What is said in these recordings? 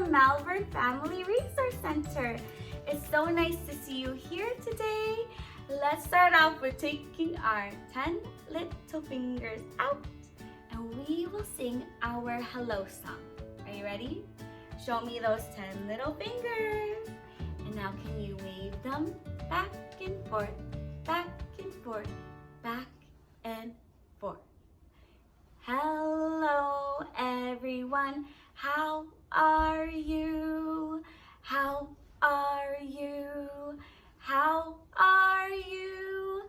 Malvern Family Resource Center. It's so nice to see you here today. Let's start off with taking our 10 little fingers out and we will sing our hello song. Are you ready? Show me those 10 little fingers. And now can you wave them back and forth, back and forth, back and forth. Hello everyone, how are you? How are you? How are you?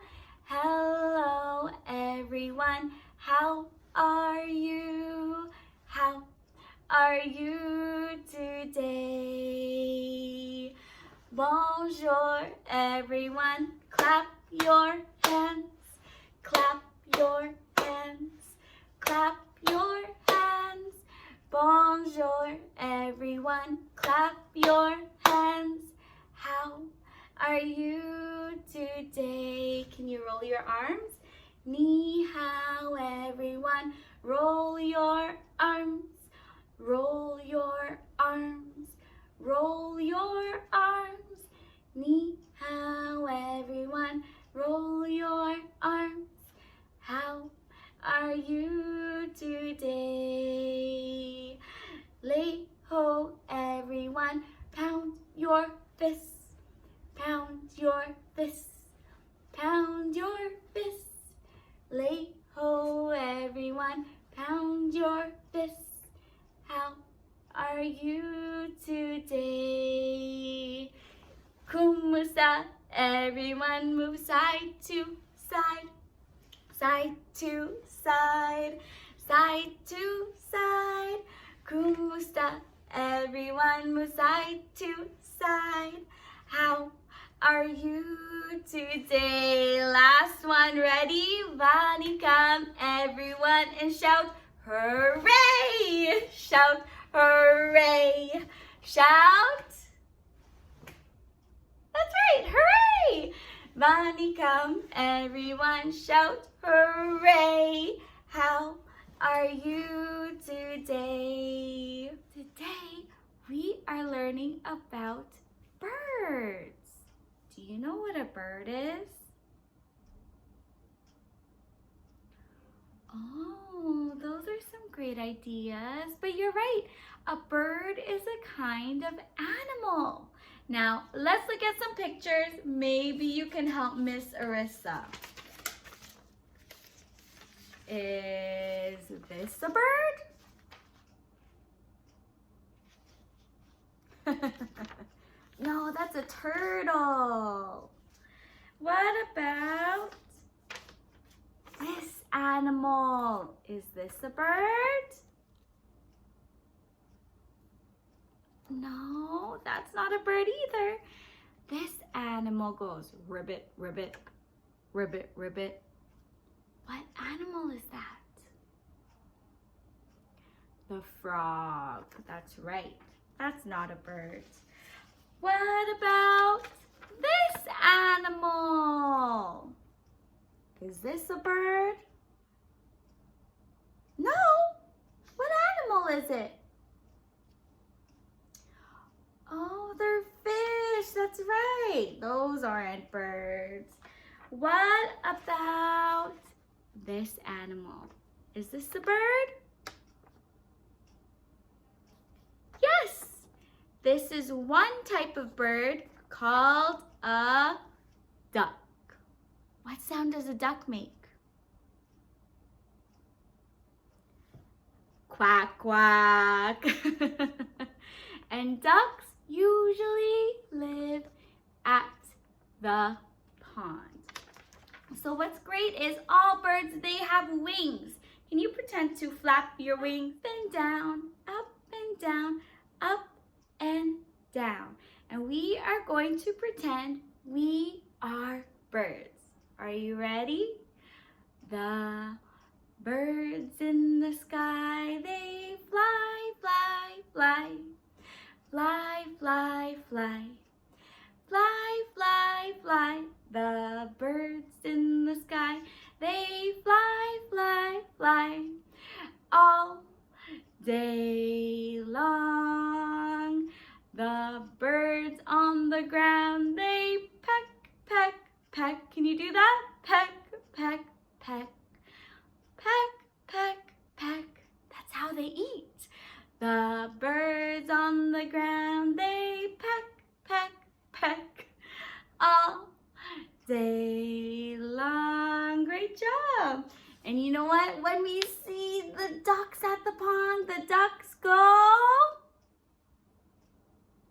Hello everyone, how are you? How are you today? Bonjour everyone, clap your hands, clap your hands, clap your hands. Bonjour everyone, clap your hands. How are you today? Can you roll your arms? Ni hao everyone, roll your arms, roll your arms, roll your arms. Ni hao everyone, roll your arms. How are you today? Lay ho everyone, pound your fists, pound your fists, pound your fists. Lay ho everyone, pound your fists. How are you today? Kumusta everyone, move side to side, side to side, side to side. Kumusta everyone, move side to side. How are you today? Last one, ready? Vani, come everyone and shout hooray! Shout hooray! Shout! That's right, hooray! Vani, come everyone, shout hooray! How are you today? Today we are learning about birds. Do you know what a bird is? Oh, those are some great ideas, but you're right. A bird is a kind of animal. Now, let's look at some pictures. Maybe you can help Miss Arissa. Is this a bird? No, that's a turtle. What about this animal? Is this a bird? No, that's not a bird either. This animal goes ribbit, ribbit, ribbit, ribbit. What animal is that? The frog. That's right. That's not a bird. What about this animal? Is this a bird? No. What animal is it? Oh, they're fish. That's right. Those aren't birds. What about this animal? Is this a bird? Yes. This is one type of bird called a duck. What sound does a duck make? Quack, quack. And ducks usually live at the pond. So what's great is all birds, they have wings. Can you pretend to flap your wings? Up and down, up and down, up and down. And we are going to pretend we are birds. Are you ready? The birds in the sky, they fly, fly, fly. Fly, fly, fly. Fly, fly, fly. The birds in the sky, they fly, fly, fly. All day long. The birds on the ground, they peck, peck, peck. Can you do that? Peck, peck, peck. Peck, peck, peck. That's how they eat. The birds on the ground, they peck, peck, peck. All day long. Great job. And you know what? When we see the ducks at the pond, the ducks go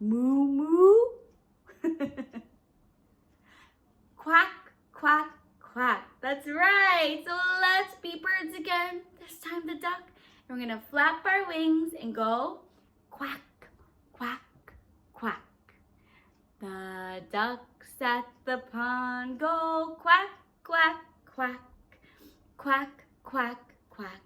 moo moo. Quack, quack, quack. That's right. So let's be birds again. This time the duck. And we're gonna flap our wings and go quack, quack, quack. The ducks at the pond go quack, quack, quack. Quack, quack, quack.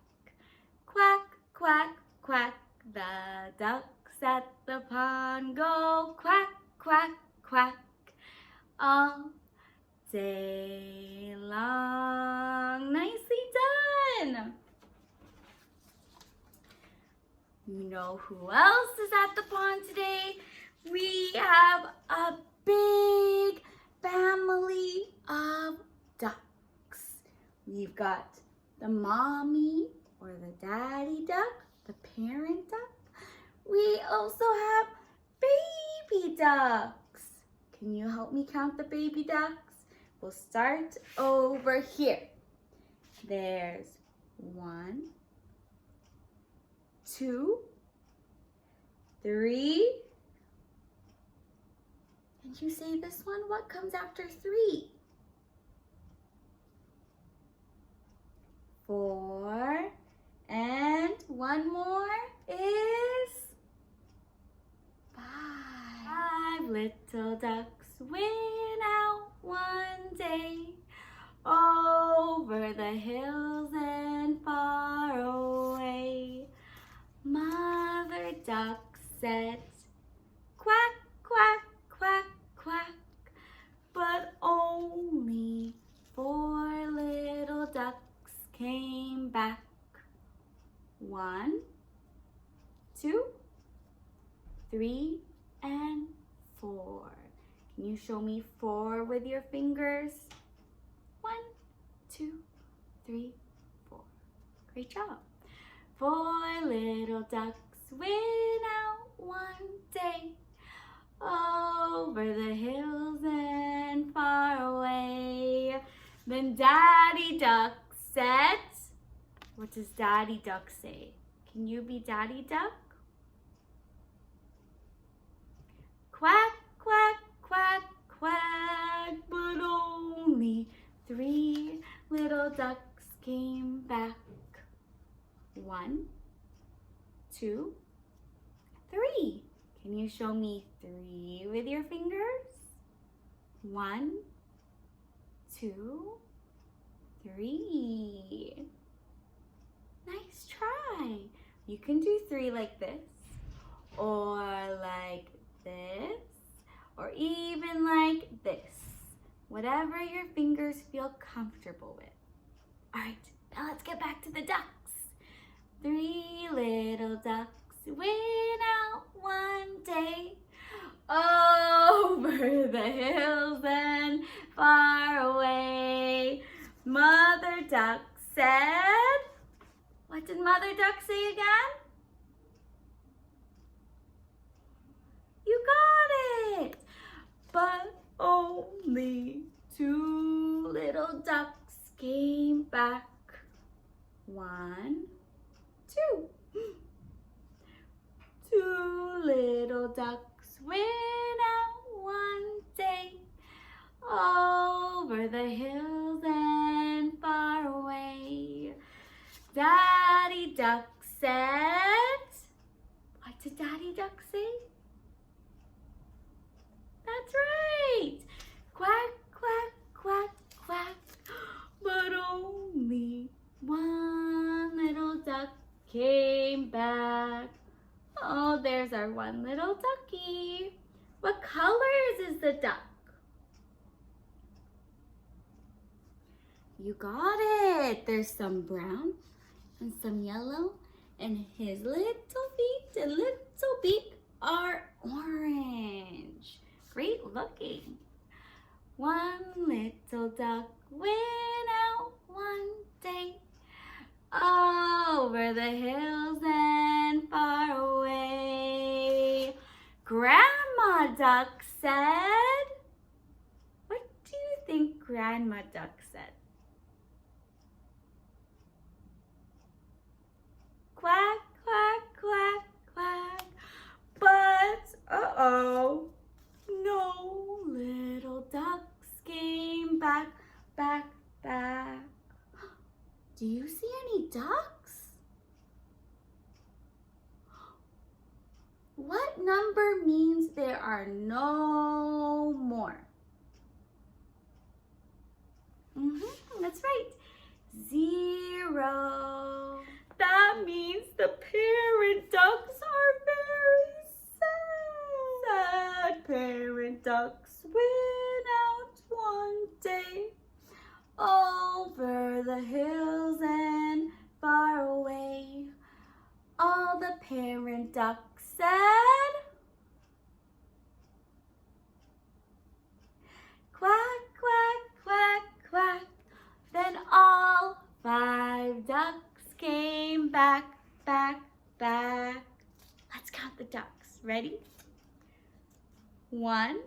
Quack, quack, quack. The ducks at the pond go quack, quack, quack. All day long. Nicely done. You know who else is at the pond today? We have a big family of ducks. We've got the mommy or the daddy duck, the parent duck. We also have baby ducks. Can you help me count the baby ducks? We'll start over here. There's 1, 2, 3. Did you say this one? What comes after 3? 4, and one more is 5. 5 little ducks went out one day over the hills and far away. Mother duck said, quack, quack, quack, quack, but only 4 little ducks came back. 1, 2, 3, and 4. Can you show me 4 with your fingers? 1, 2, 3, 4. Great job. 4 little ducks went out one day over the hills and far away. Then Daddy Duck said, what does Daddy Duck say? Can you be Daddy Duck? Quack, quack, quack, quack, but only 3 little ducks came back. 1, 2, 3. Can you show me 3 with your fingers? 1, 2, 3. Nice try. You can do 3 like this, or like this, or even like this. Whatever your fingers feel comfortable with. All right, now let's get back to the ducks. 3 little ducks went out one day over the hills and far away. Mother Duck said, what did Mother Duck say again? You got it! But only 2 little ducks came back. 1, 2. 2 little ducks went out one day over the hills and far away. Daddy Duck said, what did Daddy Duck say? That's right. Quack, quack, quack, quack. But only 1 little duck came back. Oh, there's our 1 little ducky. What colors is the duck? You got it. There's some brown and some yellow, and his little feet and little beak are orange. Great looking. One little duck went out one day over the hills and far away. Grandma Duck said, what do you think Grandma Duck said? Quack, quack, quack, quack. But, uh-oh, no little ducks came back, back, back. Do you see any ducks? What number means there are no more? That's right. 0. That means the parent ducks are very sad. Sad parent ducks went out one day over the hills and far away. All the parent ducks said, quack, quack, quack, quack. Then all 5 ducks came back, back, back. Let's count the ducks. Ready? 1,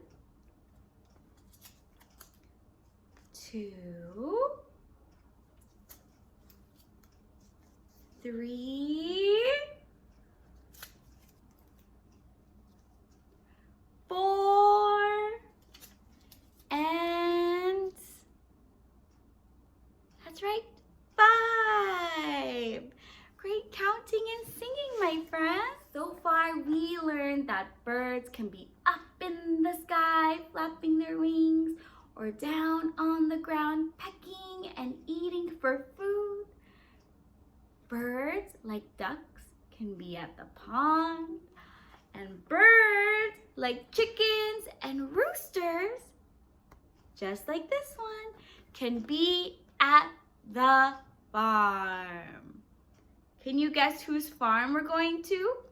2, 3, 4, and that's right, 5. Great counting and singing, my friends. So far, we learned that birds can be up in the sky, flapping their wings, or down on the ground, pecking and eating for food. Birds, like ducks, can be at the pond. And birds, like chickens and roosters, just like this one, can be at the farm. Can you guess whose farm we're going to?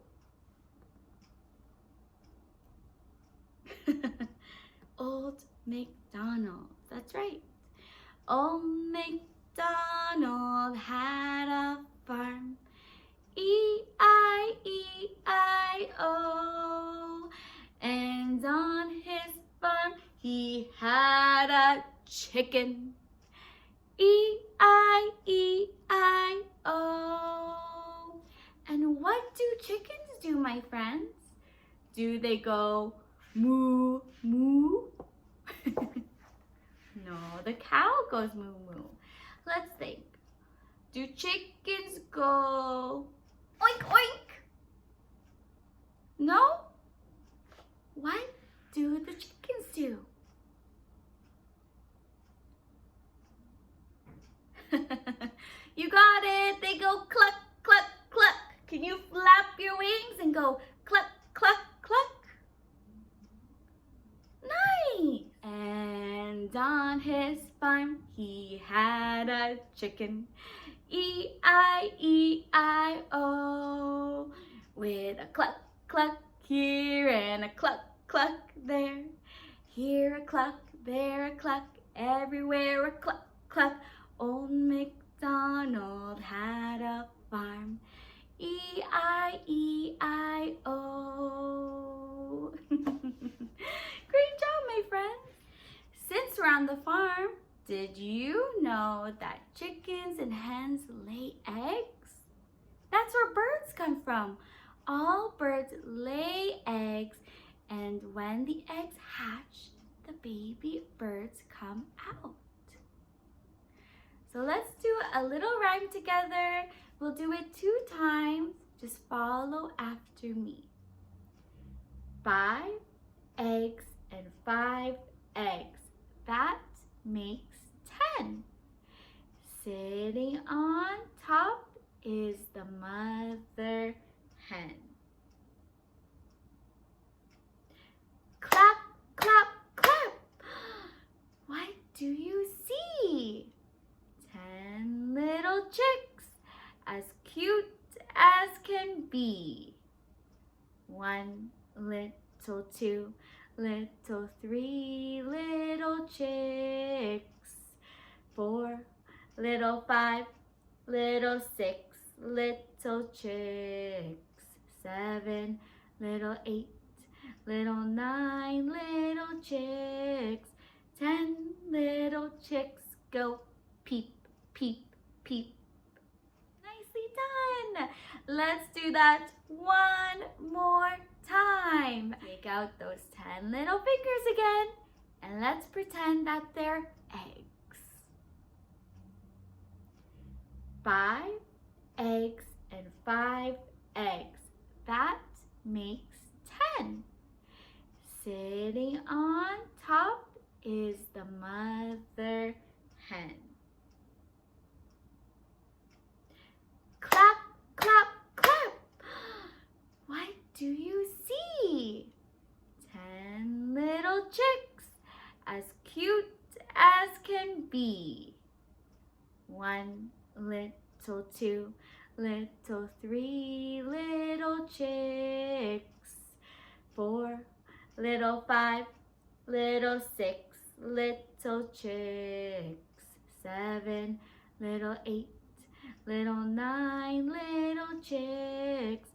Old MacDonald. That's right. Old MacDonald had a farm. E-I-E-I-O. And on his farm he had a chicken. E-I-E-I-O. And what do chickens do, my friends? Do they go moo, moo? No, the cow goes moo, moo. Let's think. Do chickens go oink, oink? No? What do the chickens do? You got it. They go cluck, cluck, cluck. Can you flap your wings and go cluck, cluck, cluck? Nice. And on his farm he had a chicken. E-I-E-I-O. With a cluck, cluck here and a cluck, cluck there. Here a cluck, there a cluck, everywhere a cluck, cluck. Old MacDonald had a farm. E-I-E-I-O. Great job, my friends. Since we're on the farm, did you know that chickens and hens lay eggs? That's where birds come from. All birds lay eggs, and when the eggs hatch, the baby birds come out. So let's do a little rhyme together. We'll do it 2 times. Just follow after me. 5 eggs and 5 eggs. That makes 10. Sitting on top is the mother hen. Clap, clap, clap. What do you see? 10 little chicks, as cute as can be. 1, little 2, little 3, little chicks. 4, little 5, little 6, little chicks. 7, little 8, little 9, little chicks. 10, little chicks go peep, peep, peep. Nicely done. Let's do that one more time. Take out those 10 little fingers again, and let's pretend that they're eggs. 5 eggs and 5 eggs. That makes 10. Sitting on top is the mother hen. Clap, clap, clap. What do you see? 10 little chicks, as cute as can be. 1, little 2, little 3, little chicks. 4, little 5, little 6, little chicks. 7, little 8, little 9, little chicks.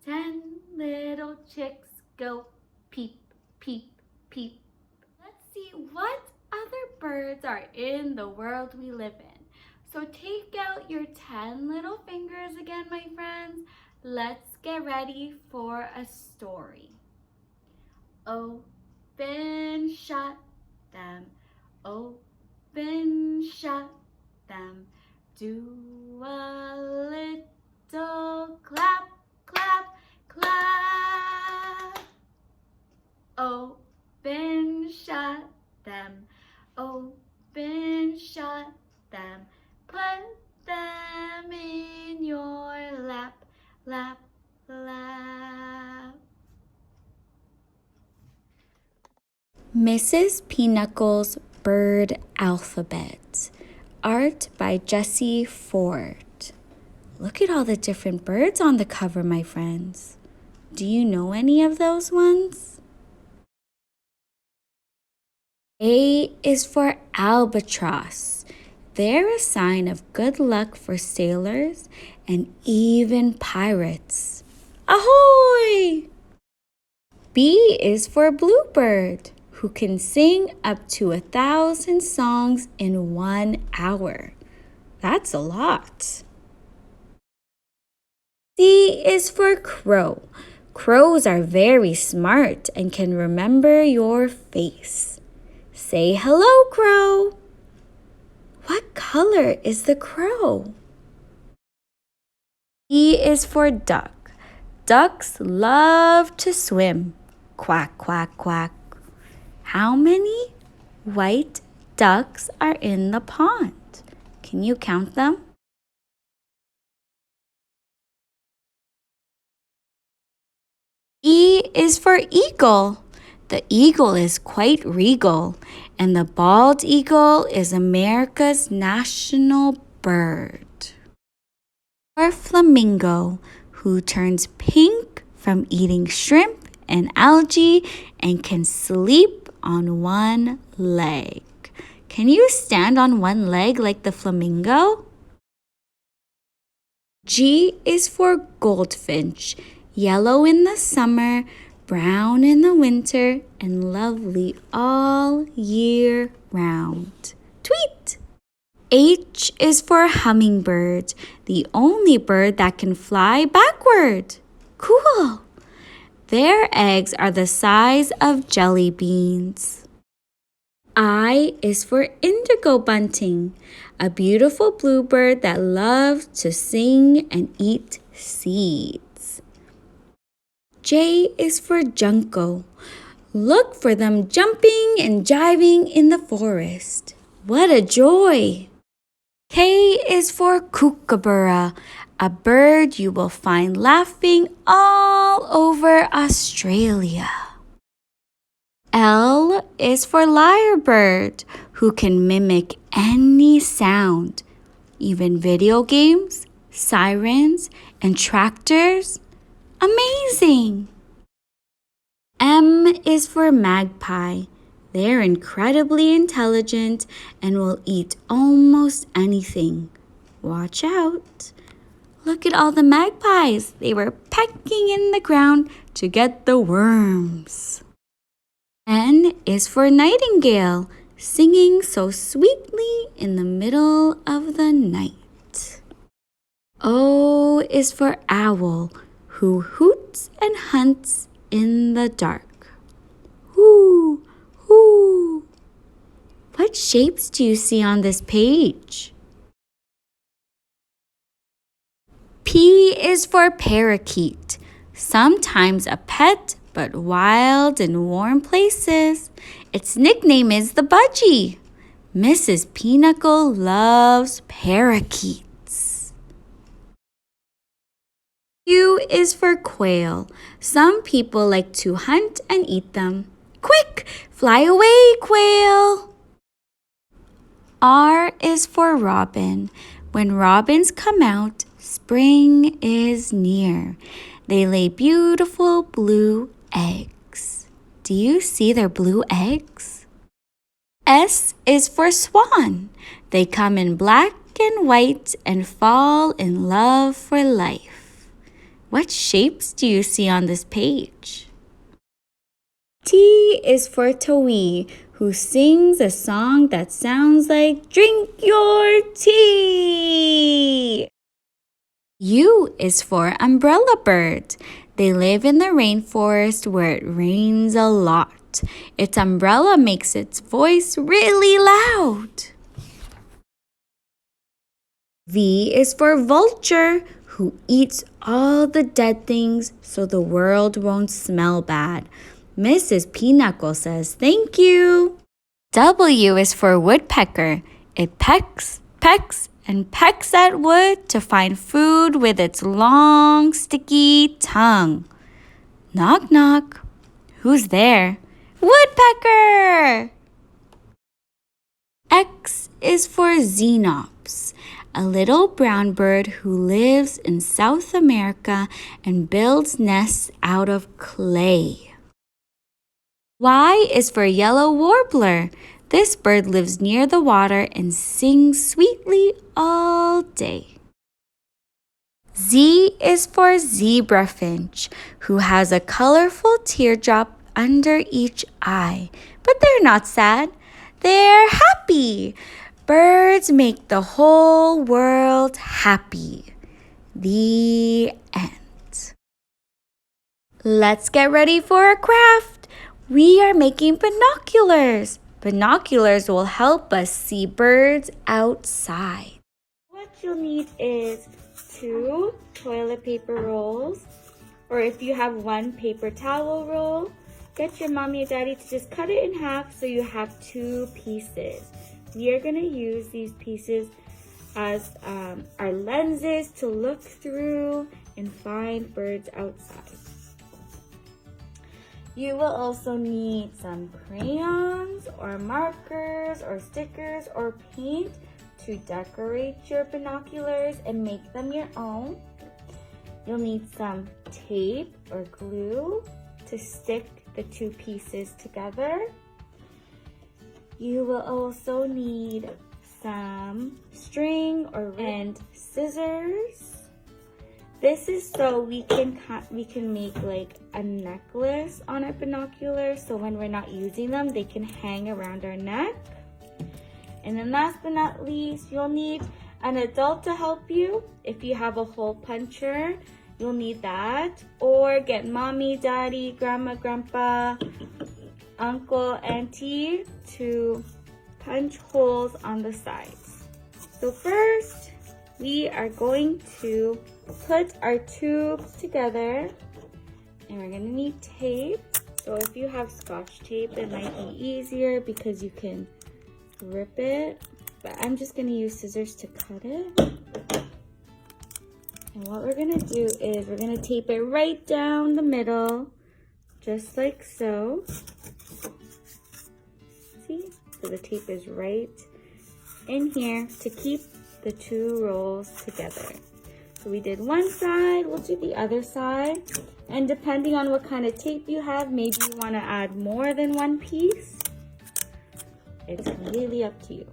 10 little chicks go peep, peep, peep. Let's see what other birds are in the world we live in. So take out your 10 little fingers again, my friends. Let's get ready for a story. Open, shut them. Open, shut them. Do a little clap, clap, clap. Open, shut them. Open, shut them. Put them in your lap, lap, lap. Mrs. Pinocchle's Bird Alphabet. Art by Jessie Ford. Look at all the different birds on the cover, my friends. Do you know any of those ones? A is for albatross. They're a sign of good luck for sailors and even pirates. Ahoy! B is for bluebird, who can sing up to 1,000 songs in 1 hour. That's a lot. C is for crow. Crows are very smart and can remember your face. Say hello, crow. What color is the crow? E is for duck. Ducks love to swim. Quack, quack, quack. How many white ducks are in the pond? Can you count them? E is for eagle. The eagle is quite regal, and the bald eagle is America's national bird. Or flamingo, who turns pink from eating shrimp and algae and can sleep on one leg. Can you stand on one leg like the flamingo? G is for goldfinch, yellow in the summer, brown in the winter, and lovely all year round. Tweet! H is for hummingbird, the only bird that can fly backward. Cool! Their eggs are the size of jelly beans. I is for indigo bunting, a beautiful bluebird that loves to sing and eat seeds. J is for junco. Look for them jumping and jiving in the forest. What a joy! K is for kookaburra, a bird you will find laughing all over Australia. L is for lyrebird, who can mimic any sound, even video games, sirens, and tractors. Amazing! M is for magpie. They're incredibly intelligent and will eat almost anything. Watch out. Look at all the magpies. They were pecking in the ground to get the worms. N is for nightingale, singing so sweetly in the middle of the night. O is for owl, who hoots and hunts in the dark. Hoo, hoo. What shapes do you see on this page? P is for parakeet, sometimes a pet but wild in warm places. Its nickname is the budgie. Mrs. Pinnacle loves parakeets. Q is for quail. Some people like to hunt and eat them. Quick, fly away, quail. R is for robin. When robins come out, spring is near. They lay beautiful blue eggs. Do you see their blue eggs? S is for swan. They come in black and white and fall in love for life. What shapes do you see on this page? T is for towhee, who sings a song that sounds like drink your tea. U is for umbrella bird. They live in the rainforest where it rains a lot. Its umbrella makes its voice really loud. V is for vulture, who eats all the dead things so the world won't smell bad. Mrs. Pinnacle says thank you. W is for woodpecker. It pecks, pecks, and pecks at wood to find food with its long, sticky tongue. Knock, knock. Who's there? Woodpecker! X is for xenops, a little brown bird who lives in South America and builds nests out of clay. Y is for yellow warbler. This bird lives near the water and sings sweetly all day. Z is for zebra finch, who has a colorful teardrop under each eye. But they're not sad. They're happy. Birds make the whole world happy. The end. Let's get ready for a craft. We are making binoculars. Binoculars will help us see birds outside. What you'll need is 2 toilet paper rolls, or if you have 1 paper towel roll, get your mommy or daddy to just cut it in half so you have 2 pieces. We are going to use these pieces as our lenses to look through and find birds outside. You will also need some crayons or markers or stickers or paint to decorate your binoculars and make them your own. You'll need some tape or glue to stick the 2 pieces together. You will also need some string and scissors. This is so we can make like a necklace on our binoculars, so when we're not using them, they can hang around our neck. And then last but not least, you'll need an adult to help you. If you have a hole puncher, you'll need that. Or get mommy, daddy, grandma, grandpa, uncle, auntie to punch holes on the sides. So first, we are going to put our tubes together, and we're going to need tape. So if you have Scotch tape, it might be easier because you can rip it, but I'm just going to use scissors to cut it. And what we're going to do is we're going to tape it right down the middle, just like so. See? So the tape is right in here to keep the 2 rolls together. So we did one side, we'll do the other side. And depending on what kind of tape you have, maybe you want to add more than one piece. It's really up to you.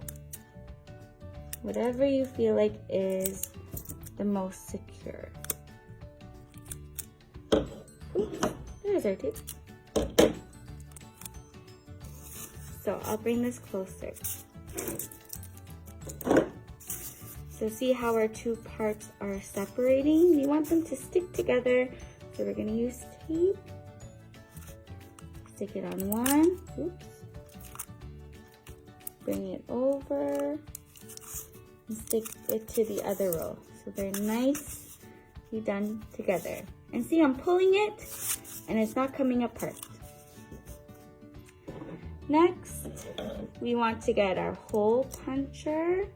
Whatever you feel like is the most secure. Oops, there's our tape. So I'll bring this closer. So see how our two parts are separating? We want them to stick together. So we're gonna use tape. Stick it on one. Oops. Bring it over. And stick it to the other row. So they're nicely done together. And see, I'm pulling it and it's not coming apart. Next, we want to get our hole puncher.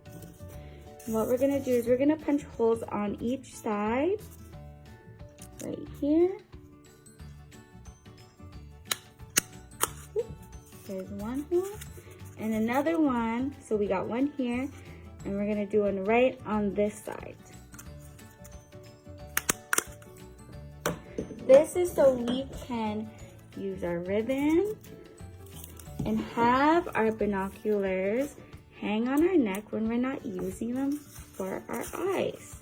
And what we're gonna do is we're gonna punch holes on each side. Right here. There's one hole and another one. So we got one here and we're gonna do one right on this side. This is so we can use our ribbon and have our binoculars hang on our neck when we're not using them for our eyes.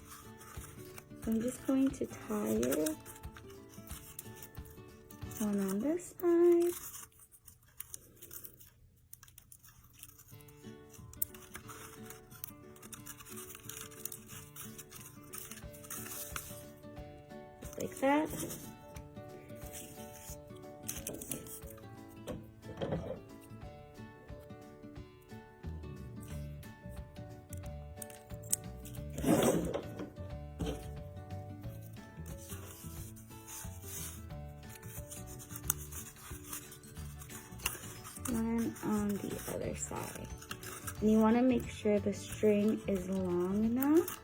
So I'm just going to tie it one on this side. Like that. One on the other side. And you want to make sure the string is long enough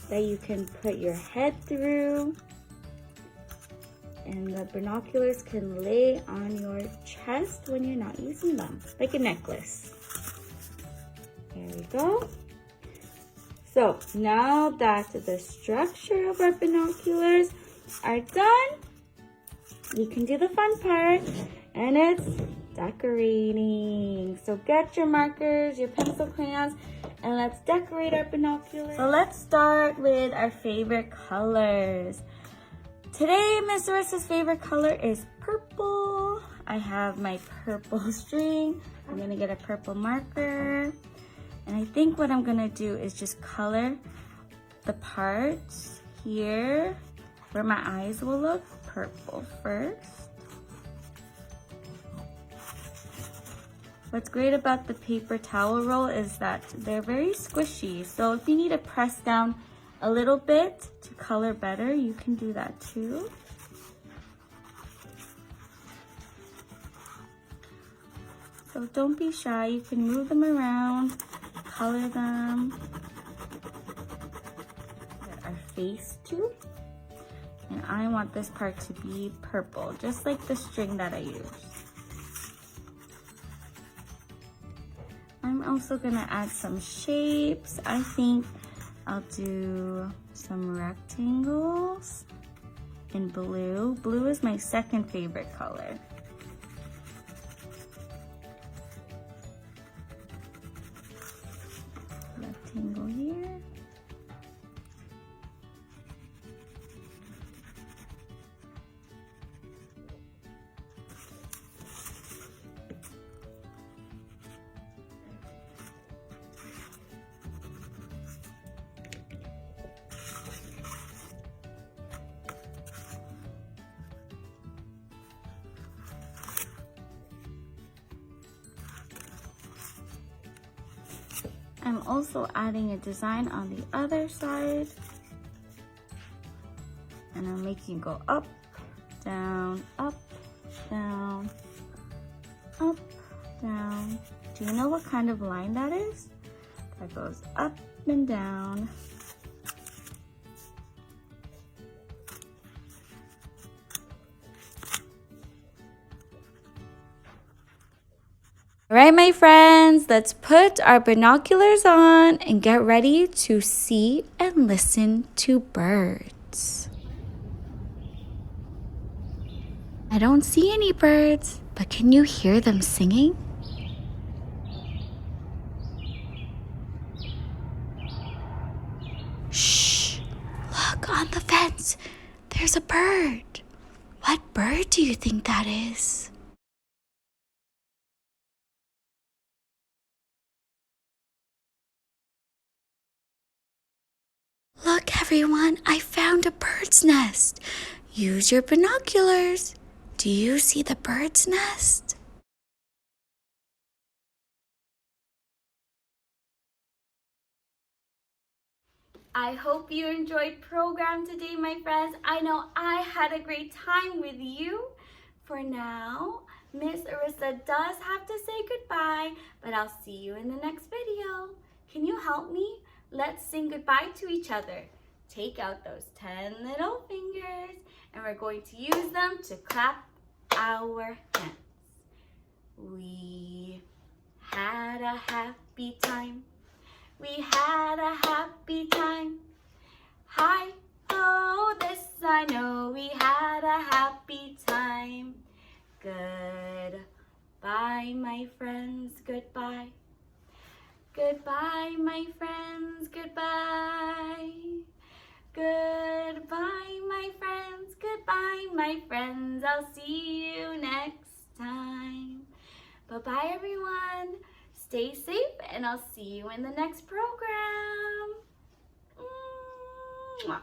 that you can put your head through and the binoculars can lay on your chest when you're not using them, like a necklace. There we go. So now that the structure of our binoculars are done, we can do the fun part, and it's decorating. So get your markers, your pencil crayons, and let's decorate our binoculars. So let's start with our favorite colors. Today, Miss Arissa's favorite color is purple. I have my purple string. I'm gonna get a purple marker. And I think what I'm gonna do is just color the parts here where my eyes will look purple first. What's great about the paper towel roll is that they're very squishy. So if you need to press down a little bit to color better, you can do that too. So don't be shy, you can move them around, color them. Get our face too. And I want this part to be purple, just like the string that I used. I'm also gonna add some shapes. I think I'll do some rectangles in blue. Blue is my second favorite color. Rectangle here. I'm also adding a design on the other side. And I'm making it go up, down, up, down, up, down. Do you know what kind of line that is? That goes up and down. All right, my friends, let's put our binoculars on and get ready to see and listen to birds. I don't see any birds, but can you hear them singing? Shh! Look on the fence. There's a bird. What bird do you think that is? Look, everyone, I found a bird's nest. Use your binoculars. Do you see the bird's nest? I hope you enjoyed program today, my friends. I know I had a great time with you. For now, Miss Arissa does have to say goodbye, but I'll see you in the next video. Can you help me? Let's sing goodbye to each other. Take out those 10 little fingers, and we're going to use them to clap our hands. We had a happy time. We had a happy time. Hi, oh, this I know. We had a happy time. Goodbye, my friends, goodbye. Goodbye, my friends, goodbye. Goodbye, my friends, goodbye, my friends. I'll see you next time. Bye-bye, everyone. Stay safe, and I'll see you in the next program. Mwah.